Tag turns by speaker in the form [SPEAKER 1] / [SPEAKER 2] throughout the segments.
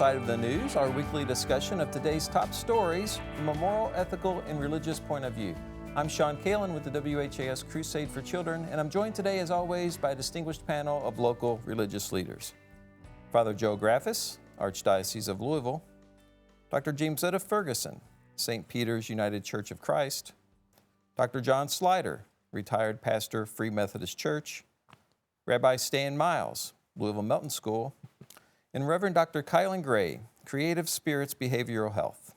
[SPEAKER 1] Side of the News, our weekly discussion of today's top stories from a moral, ethical, and religious point of view. I'm Sean Kilen with the WHAS Crusade for Children, and I'm joined today, as always, by a distinguished panel of local religious leaders. Father Joe Graffis, Archdiocese of Louisville, Dr. Jamesetta Ferguson, St. Peter's United Church of Christ, Dr. John Slider, retired pastor, Free Methodist Church, Rabbi Stan Miles, Louisville Melton School, and Reverend Dr. Kilen Gray, Creative Spirits Behavioral Health.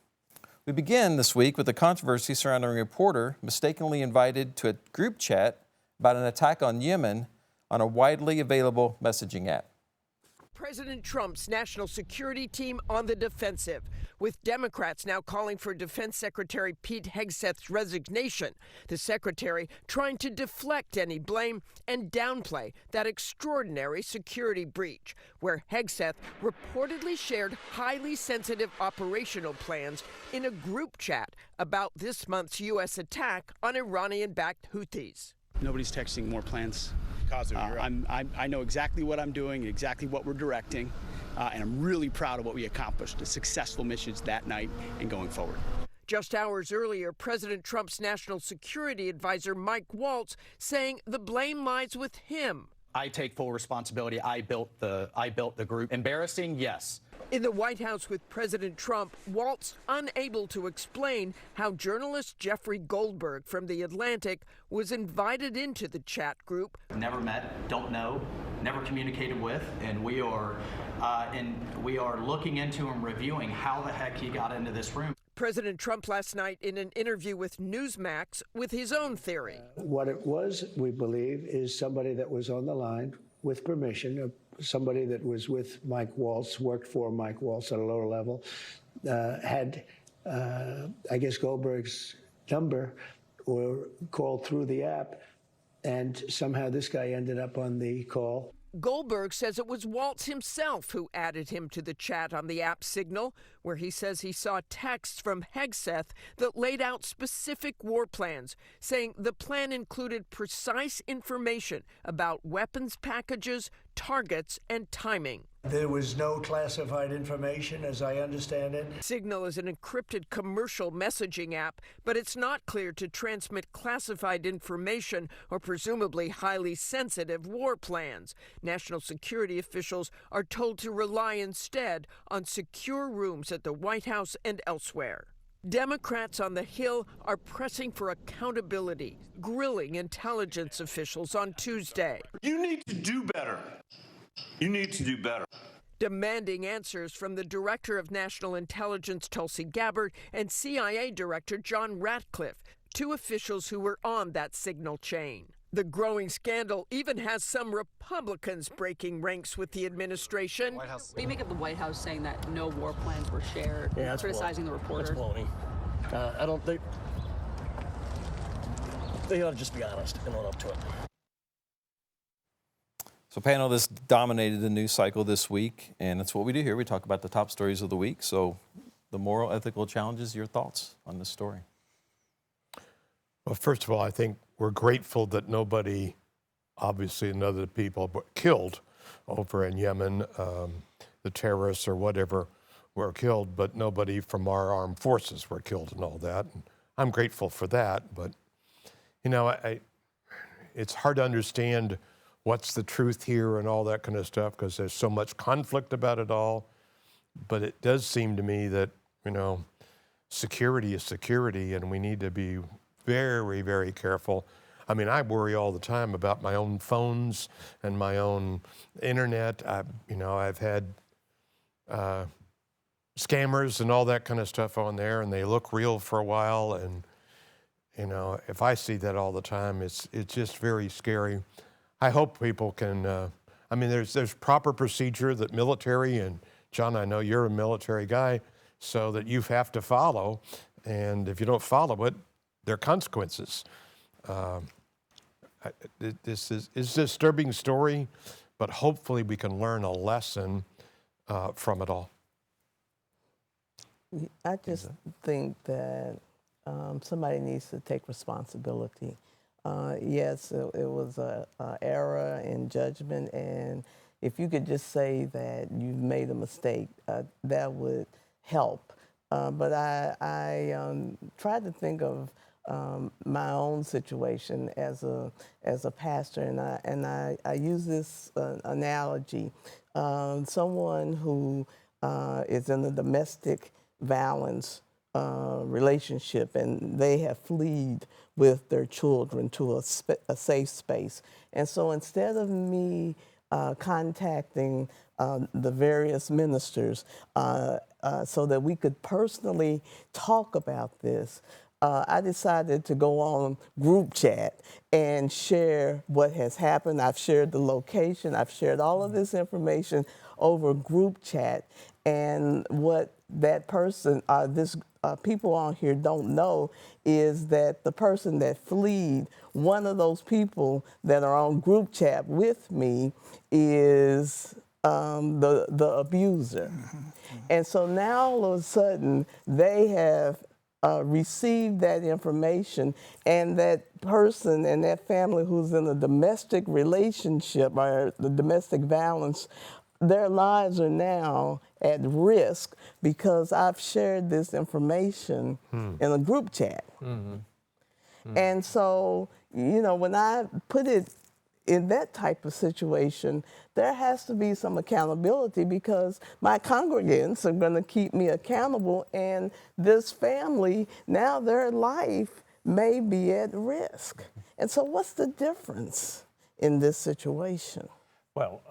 [SPEAKER 1] We begin this week with a controversy surrounding a reporter mistakenly invited to a group chat about an attack on Yemen on a widely available messaging app.
[SPEAKER 2] President Trump's national security team on the defensive, with Democrats now calling for Defense Secretary Pete Hegseth's resignation. The secretary trying to deflect any blame and downplay that extraordinary security breach, where Hegseth reportedly shared highly sensitive operational plans in a group chat about this month's U.S. attack on Iranian-backed Houthis.
[SPEAKER 3] Nobody's texting more plans. I know exactly what I'm doing, exactly what we're directing, and I'm really proud of what we accomplished, the successful missions that night and going forward.
[SPEAKER 2] Just hours earlier, President Trump's national security advisor, Mike Waltz, saying the blame lies with him.
[SPEAKER 4] I take full responsibility. I built the group. Embarrassing? Yes.
[SPEAKER 2] In the White House with President Trump, Waltz unable to explain how journalist Jeffrey Goldberg from The Atlantic was invited into the chat group.
[SPEAKER 4] Never met, don't know, never communicated with, and we are looking into and reviewing how the heck he got into this room.
[SPEAKER 2] President Trump last night in an interview with Newsmax with his own theory.
[SPEAKER 5] What it was, we believe, is somebody that was on the line with permission, somebody that was with Mike Waltz, worked for Mike Waltz at a lower level, had, I guess, Goldberg's number or called through the app, and somehow this guy ended up on the call.
[SPEAKER 2] Goldberg says it was Waltz himself who added him to the chat on the app Signal, where he says he saw texts from Hegseth that laid out specific war plans, saying the plan included precise information about weapons packages, targets, and timing.
[SPEAKER 5] There was no classified information, as I understand it.
[SPEAKER 2] Signal is an encrypted commercial messaging app, but it's not clear to transmit classified information or presumably highly sensitive war plans. National security officials are told to rely instead on secure rooms at the White House and elsewhere. Democrats on the Hill are pressing for accountability, grilling intelligence officials on Tuesday.
[SPEAKER 6] You need to do better. You need to do better.
[SPEAKER 2] Demanding answers from the Director of National Intelligence, Tulsi Gabbard, and CIA Director John Ratcliffe, two officials who were on that signal chain. The growing scandal even has some Republicans breaking ranks with the administration.
[SPEAKER 7] We make up the White House saying that no war plans were shared, criticizing the reporter.
[SPEAKER 8] That's baloney. I don't think they ought to just be honest and own up to it.
[SPEAKER 1] So panel, this dominated the news cycle this week, and that's what we do here. We talk about the top stories of the week. So the moral, ethical challenges, your thoughts on this story?
[SPEAKER 9] Well, first of all, I think we're grateful that nobody, obviously none of the people killed over in Yemen, the terrorists or whatever, were killed, but nobody from our armed forces were killed and all that. And I'm grateful for that, but, you know, it's hard to understand what's the truth here and all that kind of stuff because there's so much conflict about it all. But it does seem to me that, you know, security is security and we need to be very, very careful. I mean, I worry all the time about my own phones and my own internet. I've had scammers and all that kind of stuff on there, and they look real for a while. And, you know, if I see that all the time, it's just very scary. I hope people can, there's proper procedure that military, and John, I know you're a military guy, so that you have to follow. And if you don't follow it, there are consequences. This is a disturbing story, but hopefully we can learn a lesson from it all.
[SPEAKER 10] I just think that somebody needs to take responsibility. Yes, it was an error in judgment, and if you could just say that you've made a mistake, that would help. But I tried to think of my own situation as a pastor, and I use this analogy. Someone who is in a domestic violence relationship, and they have fled with their children to a safe space. And so instead of me contacting the various ministers so that we could personally talk about this, I decided to go on group chat and share what has happened. I've shared the location. I've shared all of this information over group chat. And what that person, people on here don't know is that the person that fled, one of those people that are on group chat with me is the abuser. And so now all of a sudden they have received that information, and that person and that family who's in a domestic relationship or the domestic violence, their lives are now at risk because I've shared this information in a group chat. And so, you know, when I put it in that type of situation, there has to be some accountability because my congregants are going to keep me accountable, and this family, now their life may be at risk. And so what's the difference in this situation?
[SPEAKER 11] Well,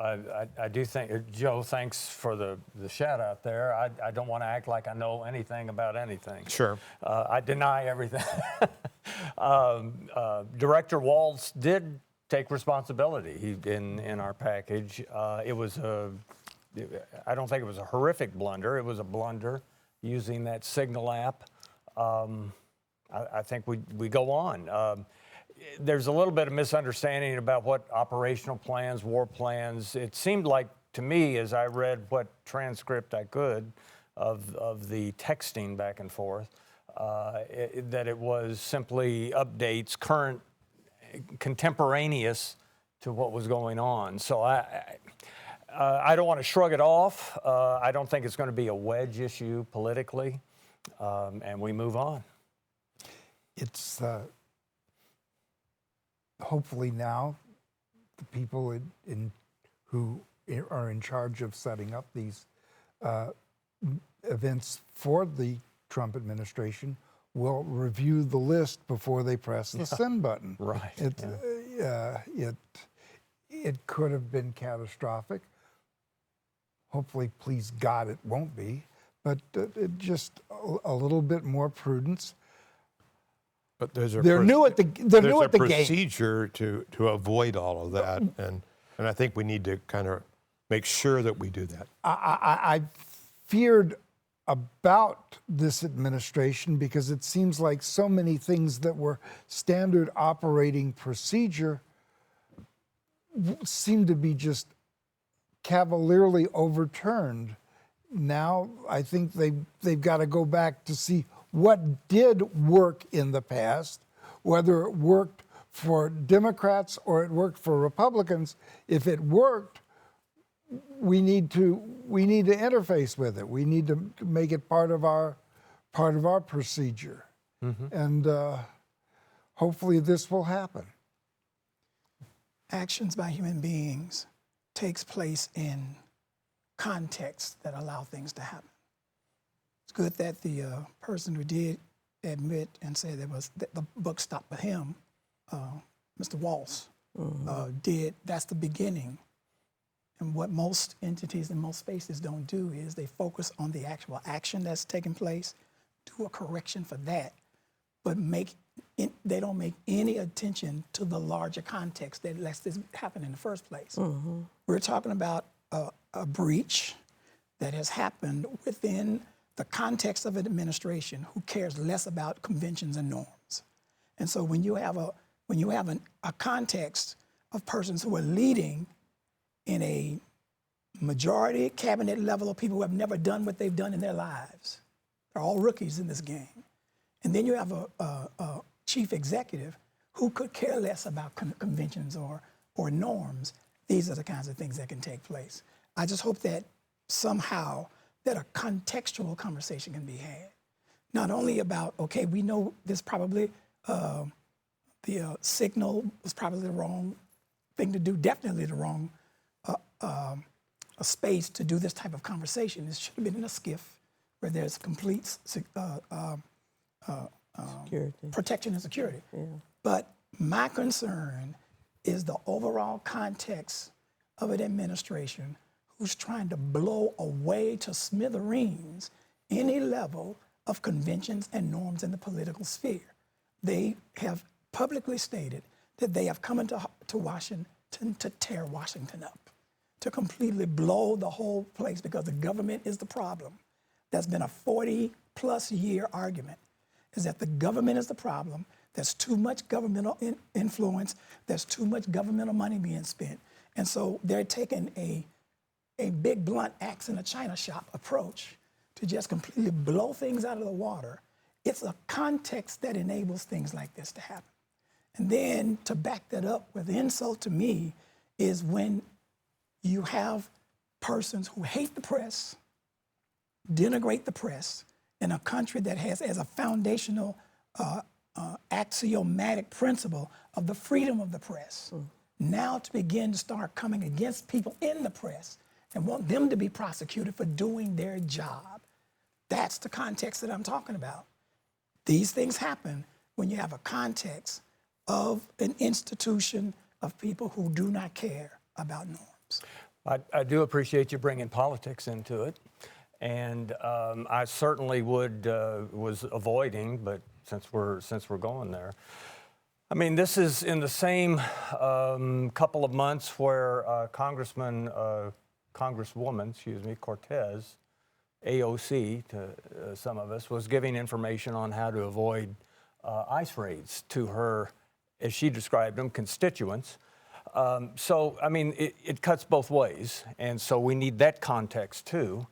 [SPEAKER 11] I do think, Joe, thanks for the shout out there. I don't want to act like I know anything about anything.
[SPEAKER 9] Sure.
[SPEAKER 11] I deny everything. Director Waltz did take responsibility in our package. I don't think it was a horrific blunder. It was a blunder using that Signal app. I think we go on. There's a little bit of misunderstanding about what operational plans, war plans. It seemed like to me, as I read what transcript I could of the texting back and forth, that it was simply updates, current, contemporaneous to what was going on. So I don't want to shrug it off. I don't think it's going to be a wedge issue politically, and we move on.
[SPEAKER 12] It's hopefully now the people who are in charge of setting up these events for the Trump administration will review the list before they press the send button.
[SPEAKER 11] Right.
[SPEAKER 12] It could have been catastrophic. Hopefully, please God, it won't be. But just a little bit more prudence.
[SPEAKER 9] But there's a
[SPEAKER 12] procedure
[SPEAKER 9] to avoid all of that, and I think we need to kind of make sure that we do that.
[SPEAKER 12] I feared about this administration because it seems like so many things that were standard operating procedure seem to be just cavalierly overturned. Now I think they've got to go back to see what did work in the past, whether it worked for Democrats or it worked for Republicans. If it worked, we need to interface with it. We need to make it part of our procedure, and hopefully this will happen.
[SPEAKER 13] Actions by human beings takes place in contexts that allow things to happen. It's good that the person who did admit and say that the buck stopped with him, Mr. Waltz, did. That's the beginning. And what most entities in most spaces don't do is they focus on the actual action that's taking place, do a correction for that, but they don't make any attention to the larger context that lets this happen in the first place. We're talking about a breach that has happened within the context of an administration who cares less about conventions and norms. And so when you have a context of persons who are leading in a majority cabinet level of people who have never done what they've done in their lives, they're all rookies in this game. And then you have a chief executive who could care less about conventions or norms. these are the kinds of things that can take place. I just hope that somehow that a contextual conversation can be had. Not only about, okay, we know this probably, the signal was probably the wrong thing to do, definitely the wrong a space to do this type of conversation. This should have been in a skiff where there's complete protection and security.
[SPEAKER 10] Yeah.
[SPEAKER 13] But my concern is the overall context of an administration who's trying to blow away to smithereens any level of conventions and norms in the political sphere. They have publicly stated that they have come into Washington to tear Washington up, to completely blow the whole place because the government is the problem. That's been a 40-plus year argument, is that the government is the problem. There's too much governmental influence. There's too much governmental money being spent. And so they're taking a big blunt axe in a china shop approach to just completely blow things out of the water. It's a context that enables things like this to happen. And then to back that up with insult to me is when you have persons who hate the press, denigrate the press, in a country that has as a foundational axiomatic principle of the freedom of the press, now to begin to start coming against people in the press and want them to be prosecuted for doing their job. That's the context that I'm talking about. These things happen when you have a context of an institution of people who do not care about norms.
[SPEAKER 11] I do appreciate you bringing politics into it. And I certainly was avoiding, but since we're going there, I mean, this is in the same couple of months where Congresswoman, Cortez, AOC to some of us, was giving information on how to avoid ICE raids to her, as she described them, constituents. So, I mean, it cuts both ways, and so we need that context too.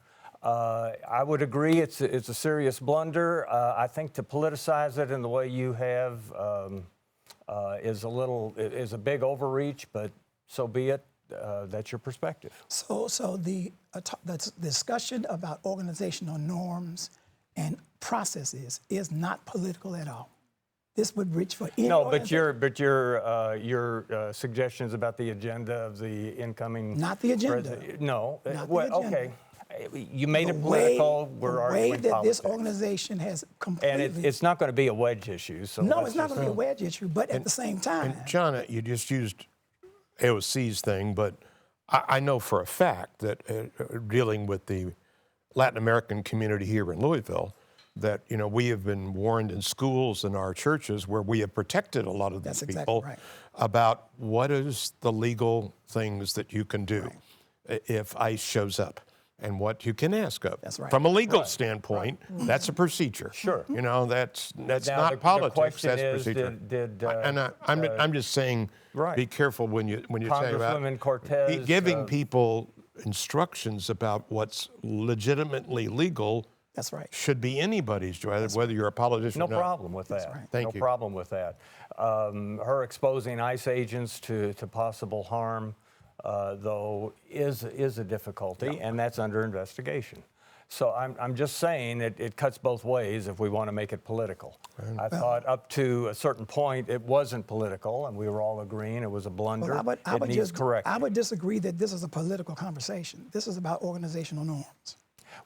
[SPEAKER 11] I would agree it's a serious blunder. I think to politicize it in the way you have is a big overreach, but so be it. That's your perspective.
[SPEAKER 13] So the discussion about organizational norms and processes is not political at all. This would reach for any
[SPEAKER 11] organization. But your suggestions about the agenda of the incoming
[SPEAKER 13] not the agenda.
[SPEAKER 11] No.
[SPEAKER 13] Not
[SPEAKER 11] well,
[SPEAKER 13] the agenda.
[SPEAKER 11] Okay. You made it political. We're arguing
[SPEAKER 13] politics. The way that
[SPEAKER 11] politics.
[SPEAKER 13] this organization has completely...
[SPEAKER 11] And it's not going to be a wedge issue. So
[SPEAKER 13] no, it's not going to be a wedge issue, but at the same time...
[SPEAKER 9] And John, you just used AOC's thing, but I know for a fact that dealing with the Latin American community here in Louisville, that we have been warned in schools and our churches where we have protected a lot of these people about what is the legal things that you can do if ICE shows up. And what you can ask of.
[SPEAKER 13] That's right.
[SPEAKER 9] From a legal standpoint, that's a procedure.
[SPEAKER 11] Sure.
[SPEAKER 9] That's
[SPEAKER 11] now
[SPEAKER 9] not politics.
[SPEAKER 11] The
[SPEAKER 9] that's procedure. I'm just saying, be careful when you say about
[SPEAKER 11] Cortez,
[SPEAKER 9] giving people instructions about what's legitimately legal.
[SPEAKER 13] That's right.
[SPEAKER 9] Should be anybody's job, whether you're a politician or not.
[SPEAKER 11] No problem with that.
[SPEAKER 13] That's right.
[SPEAKER 9] Thank you.
[SPEAKER 11] No problem with that. Her exposing ICE agents to possible harm. Though is a difficulty, and that's under investigation. So I'm just saying it cuts both ways if we want to make it political. I thought up to a certain point it wasn't political, and we were all agreeing it was a blunder.
[SPEAKER 13] Well,
[SPEAKER 11] it needs correcting.
[SPEAKER 13] I would disagree that this is a political conversation. This is about organizational norms.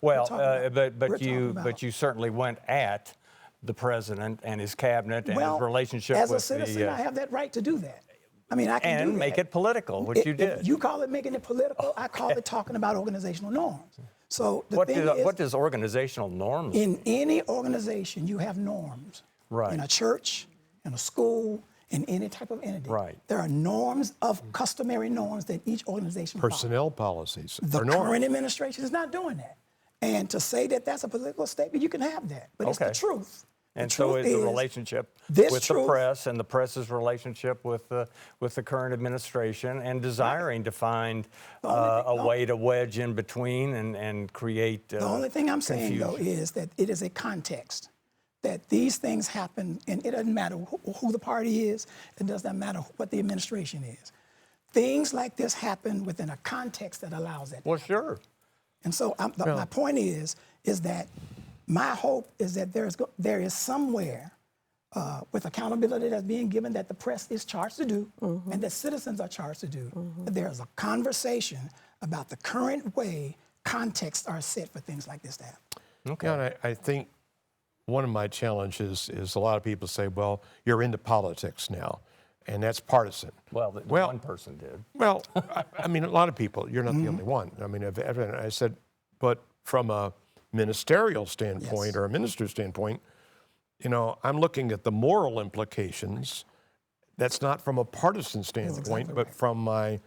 [SPEAKER 11] Well, but you certainly went at the president and his cabinet and his relationship with the...
[SPEAKER 13] As a citizen, I have that right to do that. I mean, I can do that.
[SPEAKER 11] And make it political, which you did.
[SPEAKER 13] If you call it making it political, I call it talking about organizational norms. So
[SPEAKER 11] what does organizational norms
[SPEAKER 13] in
[SPEAKER 11] mean?
[SPEAKER 13] any organization, you have norms.
[SPEAKER 11] Right.
[SPEAKER 13] In a church, in a school, in any type of entity.
[SPEAKER 11] Right.
[SPEAKER 13] There are norms of customary norms that each organization
[SPEAKER 9] Personnel policies.
[SPEAKER 13] The current administration is not doing that. And to say that that's a political statement, you can have that. But it's the truth.
[SPEAKER 11] And so is the relationship with the press and the press's relationship with the current administration and desiring to find a way to wedge in between and create
[SPEAKER 13] The only thing I'm saying, though, is that it is a context, that these things happen, and it doesn't matter who the party is, it does not matter what the administration is. things like this happen within a context that allows it.
[SPEAKER 11] Well, sure.
[SPEAKER 13] And so my point is that my hope is that there is somewhere with accountability that's being given that the press is charged to do and that citizens are charged to do, that there's a conversation about the current way contexts are set for things like this to happen.
[SPEAKER 9] Okay. Yeah, and I think one of my challenges is a lot of people say, well, you're into politics now, and that's partisan.
[SPEAKER 11] Well, one person did.
[SPEAKER 9] Well, I mean, a lot of people, you're not the only one. I mean, I said, but from a ministerial standpoint or a minister's standpoint, you know, I'm looking at the moral implications. That's not from a partisan standpoint, but from my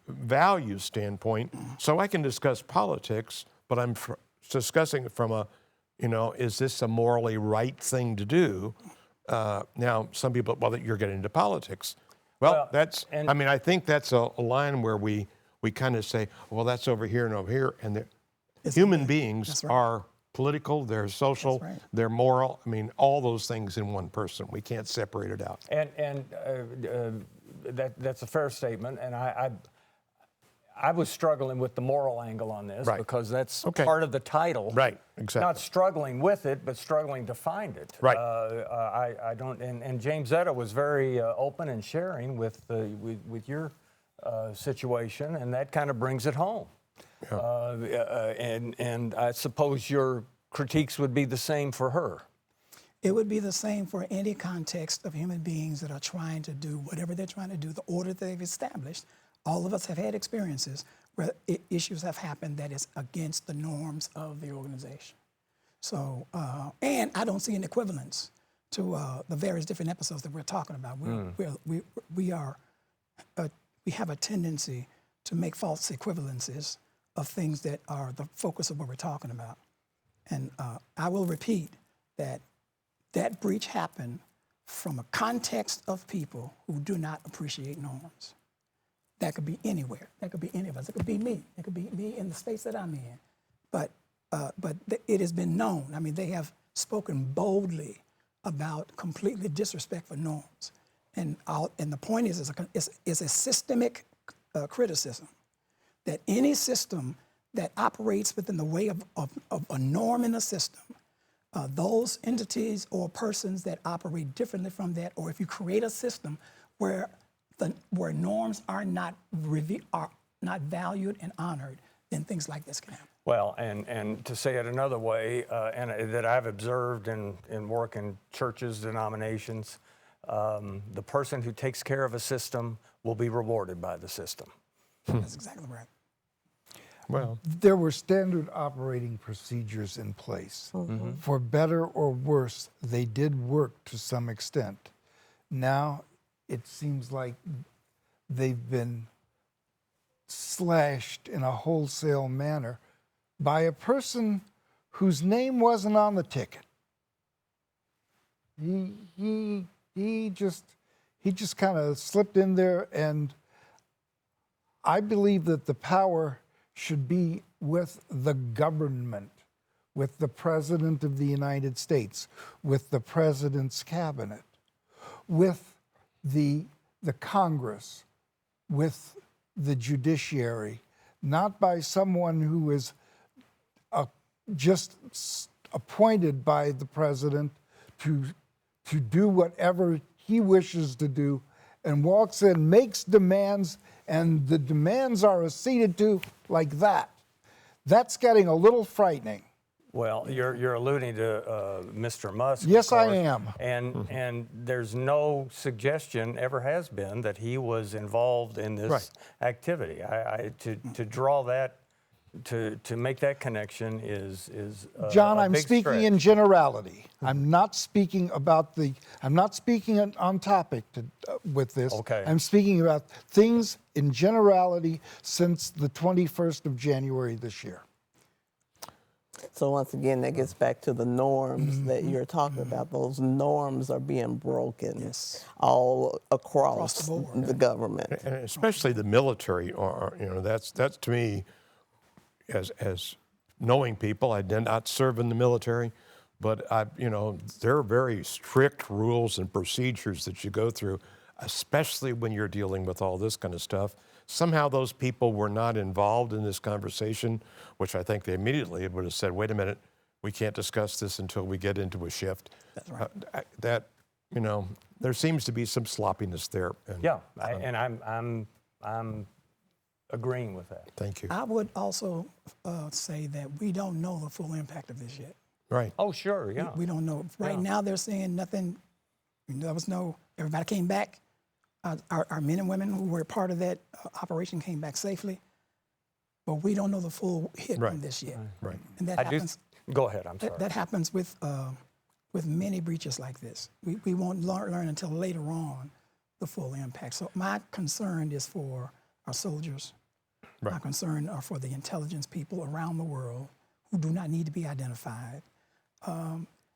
[SPEAKER 9] value standpoint. So I can discuss politics, but I'm discussing it from a, you know, is this a morally right thing to do? Now, some people, well, you're getting into politics. Well, I mean, I think that's a line where we kind of say, well, that's over here and over here. And human beings are political, they're social, they're moral. I mean, all those things in one person. We can't separate it out.
[SPEAKER 11] And that's a fair statement. And I was struggling with the moral angle on this because that's part of the title.
[SPEAKER 9] Right, exactly.
[SPEAKER 11] Not struggling with it, but struggling to find it.
[SPEAKER 9] Right.
[SPEAKER 11] I don't. And James Zetta was very open and sharing with your situation, and that kind of brings it home. Yeah. And I suppose your critiques would be the same for her.
[SPEAKER 13] It would be the same for any context of human beings that are trying to do whatever they're trying to do, the order that they've established. All of us have had experiences where issues have happened that is against the norms of the organization. So, and I don't see an equivalence to the various different episodes that we're talking about. We have a tendency to make false equivalences of things that are the focus of what we're talking about. And I will repeat that breach happened from a context of people who do not appreciate norms. That could be anywhere. That could be any of us. It could be me. It could be me in the space that I'm in. But it has been known. I mean, they have spoken boldly about completely disrespectful norms. And the point is a systemic criticism that any system that operates within the way of a norm in a system, those entities or persons that operate differently from that, or if you create a system where norms are not valued and honored, then things like this can happen.
[SPEAKER 11] Well, and to say it another way, and that I've observed in work in churches, denominations, the person who takes care of a system will be rewarded by the system.
[SPEAKER 13] That's exactly right.
[SPEAKER 9] Well,
[SPEAKER 12] there were standard operating procedures in place. For better or worse, they did work to some extent. Now, it seems like they've been slashed in a wholesale manner by a person whose name wasn't on the ticket. He just kind of slipped in there, and I believe that the power should be with the government, with the President of the United States, with the President's cabinet, with the Congress, with the judiciary, not by someone who is just appointed by the president to do whatever he wishes to do, and walks in, makes demands, and the demands are acceded to like that. That's getting a little frightening.
[SPEAKER 11] Well, you're alluding to Mr. Musk.
[SPEAKER 12] Yes, I am.
[SPEAKER 11] And there's no suggestion, ever has been, that he was involved in this activity. To draw that, to make that connection is
[SPEAKER 12] John,
[SPEAKER 11] a
[SPEAKER 12] I'm
[SPEAKER 11] big
[SPEAKER 12] speaking
[SPEAKER 11] stretch.
[SPEAKER 12] in generality. I'm not speaking about I'm not speaking on topic with this.
[SPEAKER 11] Okay.
[SPEAKER 12] I'm speaking about things in generality since the 21st of January this year.
[SPEAKER 10] So once again, that gets back to the norms that you're talking about. Those norms are being broken all across the government.
[SPEAKER 9] And especially the military, that's to me, as knowing people, I did not serve in the military, but there are very strict rules and procedures that you go through. especially when you're dealing with all this kind of stuff. Somehow those people were not involved in this conversation, which I think they immediately would have said, wait a minute, we can't discuss this until we get into a shift.
[SPEAKER 13] That's right.
[SPEAKER 9] There seems to be some sloppiness there.
[SPEAKER 11] And I'm agreeing with that.
[SPEAKER 9] Thank you.
[SPEAKER 13] I would also say that we don't know the full impact of this yet.
[SPEAKER 9] Right.
[SPEAKER 11] Oh, sure, yeah.
[SPEAKER 13] We don't know. Right now they're saying nothing. Everybody came back. Our men and women who were part of that operation came back safely. But we don't know the full hit from this yet.
[SPEAKER 9] Right.
[SPEAKER 13] And that happens.
[SPEAKER 11] Go ahead, I'm sorry.
[SPEAKER 13] That happens with many breaches like this. We won't learn until later on the full impact. So my concern is for our soldiers.
[SPEAKER 9] Right.
[SPEAKER 13] My concern are for the intelligence people around the world who do not need to be identified.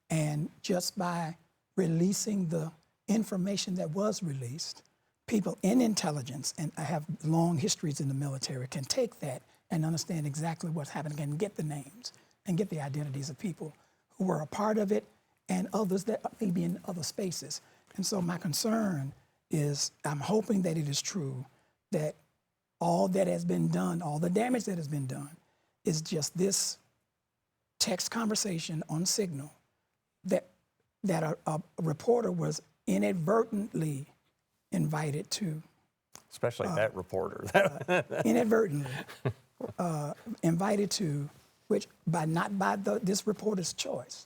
[SPEAKER 13] And just by releasing the information that was released, people in intelligence and have long histories in the military can take that and understand exactly what's happening and get the names and get the identities of people who were a part of it and others that may be in other spaces. And so my concern is I'm hoping that it is true that all that has been done, all the damage that has been done is just this text conversation on Signal that a reporter was inadvertently invited to.
[SPEAKER 11] Especially that reporter.
[SPEAKER 13] Inadvertently invited to, which not by this reporter's choice.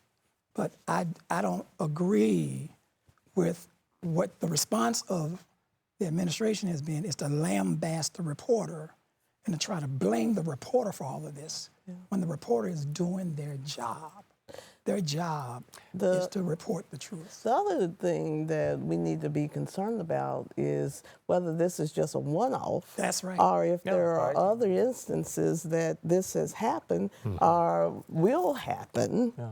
[SPEAKER 13] But I don't agree with what the response of the administration has been, is to lambaste the reporter and to try to blame the reporter for all of this when the reporter is doing their job. Their job is to report the truth.
[SPEAKER 10] The other thing that we need to be concerned about is whether this is just a one-off.
[SPEAKER 13] That's right.
[SPEAKER 10] Or if there are other instances that this has happened or will happen. Yeah.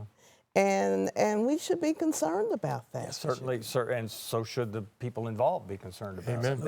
[SPEAKER 10] And we should be concerned about that.
[SPEAKER 11] Certainly, and so should the people involved be concerned about it.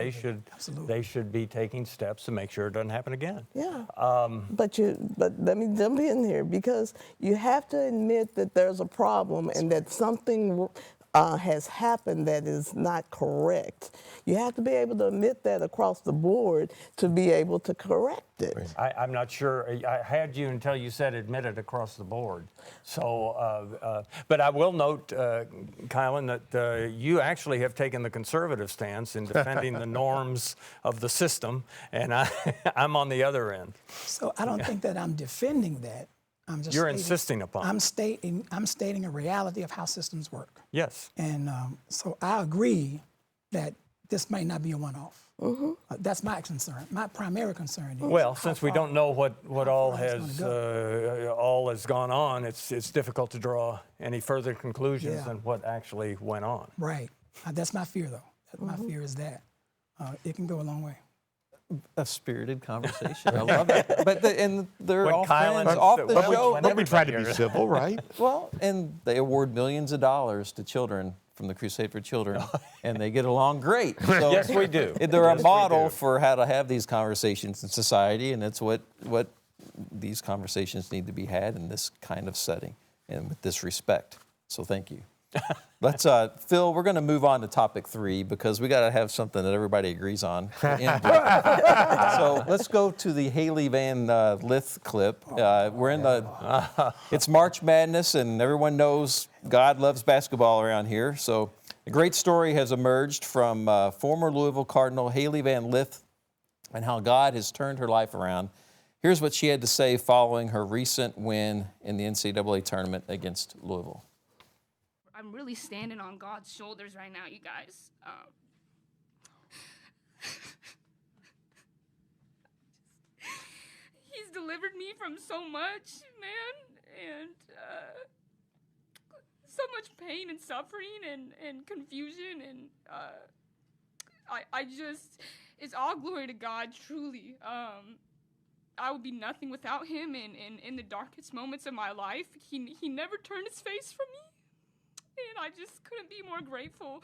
[SPEAKER 11] They should be taking steps to make sure it doesn't happen again.
[SPEAKER 10] Yeah. But let me jump in here, because you have to admit that there's a problem and that something has happened that is not correct. You have to be able to admit that across the board to be able to correct it.
[SPEAKER 11] I'm not sure. I had you until you said admit it across the board. So, but I will note, Kilen, that you actually have taken the conservative stance in defending the norms of the system, and I'm on the other end.
[SPEAKER 13] So I don't think that I'm defending that.
[SPEAKER 11] You're insisting upon it.
[SPEAKER 13] I'm stating a reality of how systems work.
[SPEAKER 11] Yes.
[SPEAKER 13] And so I agree that this might not be a one-off. That's my concern. My primary concern is.
[SPEAKER 11] Well, since we don't know what all has gone on, it's difficult to draw any further conclusions than what actually went on.
[SPEAKER 13] Right. That's my fear, though. My fear is that it can go a long way.
[SPEAKER 1] A spirited conversation. I love it. But they're
[SPEAKER 11] when
[SPEAKER 1] all
[SPEAKER 11] Kilen,
[SPEAKER 1] friends off the show.
[SPEAKER 9] But we try to be civil, right?
[SPEAKER 1] Well, and they award millions of dollars to children from the Crusade for Children, and they get along great. So
[SPEAKER 11] yes, we do.
[SPEAKER 1] They're a model for how to have these conversations in society, and it's what these conversations need to be had in this kind of setting and with this respect. So thank you. Let's, Phil, we're going to move on to topic 3 because we got to have something that everybody agrees on. So let's go to the Hailey Van Lith clip. We're in it's March Madness, and everyone knows God loves basketball around here. So a great story has emerged from former Louisville Cardinal Hailey Van Lith and how God has turned her life around. Here's what she had to say following her recent win in the NCAA tournament against Louisville.
[SPEAKER 14] I'm really standing on God's shoulders right now, you guys. He's delivered me from so much, man, and so much pain and suffering and confusion, and I just, it's all glory to God, truly. I would be nothing without him, and in the darkest moments of my life, he never turned his face from me. And I just couldn't be more grateful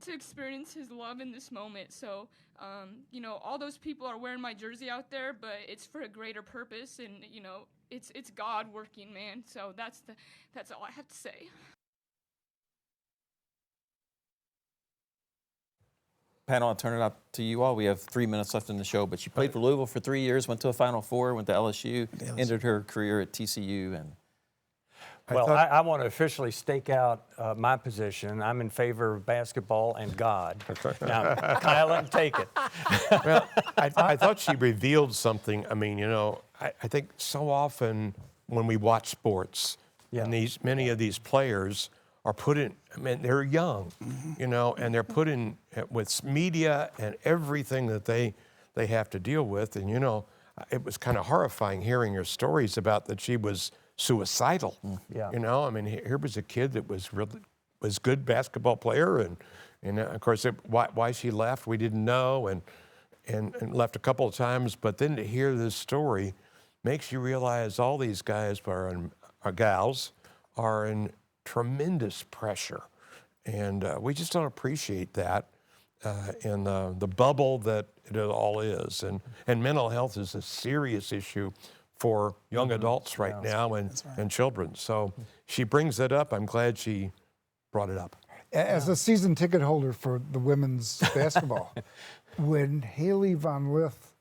[SPEAKER 14] to experience his love in this moment. So, you know, all those people are wearing my jersey out there, but it's for a greater purpose, and you know, it's God working, man. So that's all I have to say.
[SPEAKER 1] panel, I'll turn it up to you all. We have 3 minutes left in the show, but she played for Louisville for 3 years, went to a Final Four, went to LSU, ended her career at TCU. And
[SPEAKER 11] well, I want to officially stake out my position. I'm in favor of basketball and God. Now, Kilen, take it.
[SPEAKER 9] Well, I thought she revealed something. I mean, you know, I think so often when we watch sports, and many of these players are put in, I mean, they're young, you know, and they're put in with media and everything that they have to deal with. And, you know, it was kind of horrifying hearing her stories about that she was suicidal. You know, I mean, here was a kid that was good basketball player, and of course, why she left, we didn't know, and left a couple of times. But then to hear this story makes you realize all these guys gals are in tremendous pressure, and we just don't appreciate that in the bubble that it all is. And mental health is a serious issue for young adults right now and children. So she brings it up. I'm glad she brought it up.
[SPEAKER 12] As a season ticket holder for the women's basketball, when Hailey Van Lith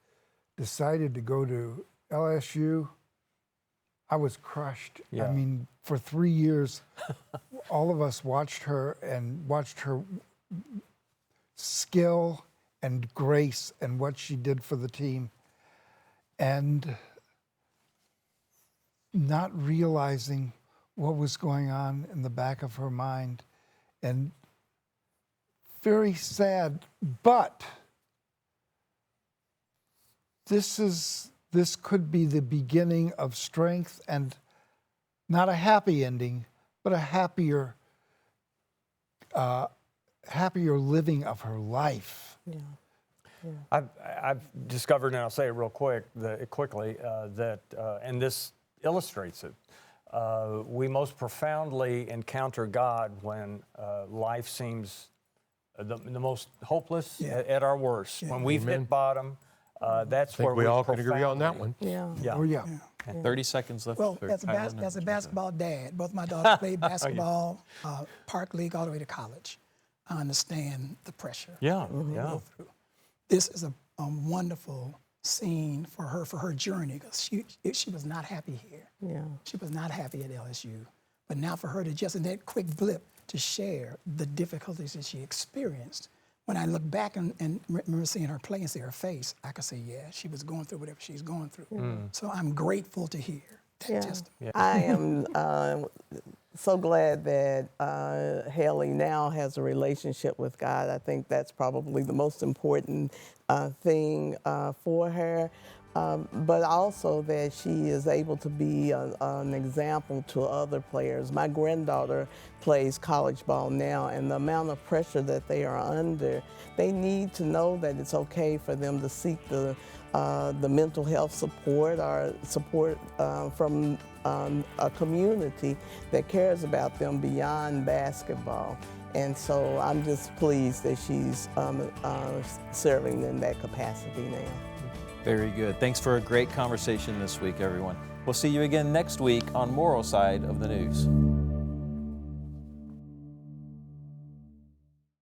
[SPEAKER 12] decided to go to LSU, I was crushed. I mean, for 3 years, all of us watched her skill and grace and what she did for the team. And not realizing what was going on in the back of her mind, and very sad. But this could be the beginning of strength, and not a happy ending, but a happier living of her life.
[SPEAKER 11] I've discovered, and I'll say it real quickly, that and this illustrates it. We most profoundly encounter God when life seems the most hopeless at our worst. When we've hit bottom, that's where
[SPEAKER 9] we all can agree on that one.
[SPEAKER 12] Oh, yeah.
[SPEAKER 1] 30 seconds left.
[SPEAKER 13] Well, as a basketball dad, both my daughters played basketball, Park League all the way to college. I understand the pressure. This is a wonderful scene for her journey, because she was not happy here. She was not happy at LSU. But now for her to just in that quick blip to share the difficulties that she experienced, when I look back and remember seeing her play and see her face, I could say, yeah, she was going through whatever she's going through. So I'm grateful to hear that testimony.
[SPEAKER 10] I am so glad that Hailey now has a relationship with God. I think that's probably the most important thing for her. But also that she is able to be an example to other players. My granddaughter plays college ball now, and the amount of pressure that they are under, they need to know that it's okay for them to seek the mental health support or support from a community that cares about them beyond basketball. And so I'm just pleased that she's serving in that capacity now.
[SPEAKER 1] Very good. Thanks for a great conversation this week, everyone. We'll see you again next week on Moral Side of the News.